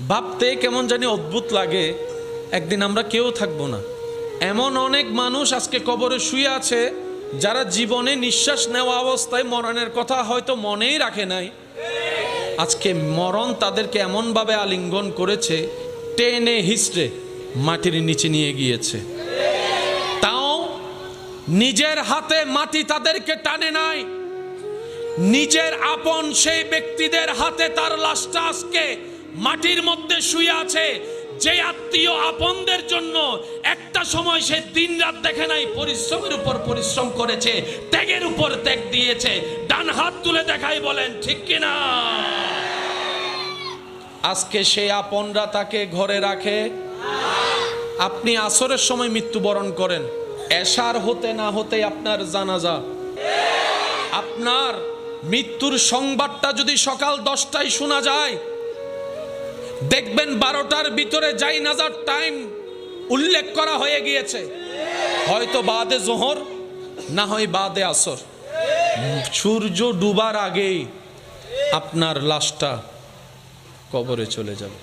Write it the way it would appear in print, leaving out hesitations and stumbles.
ভাবতে কেমন জানি অদ্ভুত লাগে, একদিন আমরা কেউ থাকবো না। এমন অনেক মানুষ আজকে কবরে শুয়ে আছে যারা জীবনে নিঃশ্বাস নেওয়া অবস্থায় মরণের কথা হয়তো মনেই রাখে নাই। আজকে মরণ তাদেরকে এমনভাবে আলিঙ্গন করেছে, টেনে হিস্ট্রে মাটির নিচে নিয়ে গিয়েছে। তাও নিজের হাতে মাটি তাদেরকে টানে নাই, নিজের আপন সেই ব্যক্তিদের হাতে তার লাশটা আজকে মাটির মধ্যে শুয়ে আছে। যে আত্মীয় আপনদের জন্য একটা সময় সে দিন রাত দেখে নাই, পরিশ্রমের উপর পরিশ্রম করেছে, ত্যাগের উপর ত্যাগ দিয়েছে, ডান হাত তুলে দেখাই বলেন ঠিক কিনা? আজকে সেই আপনরা তাকে ঘরে রাখে। আপনি আসরের সময় মৃত্যুবরণ করেন, এশার হতে না হতে আপনার জানাজা। আপনার মৃত্যুর সংবাদটা যদি সকাল 10টায় শোনা যায়, দেখবেন 12টার ভিতরে জানাজার টাইম উল্লেখ করা হয়ে গিয়েছে, হয়তো বাদে জোহর, না হয় বাদে আসর। সূর্য ডুবার আগেই আপনার লাশটা কবরে চলে যাবে।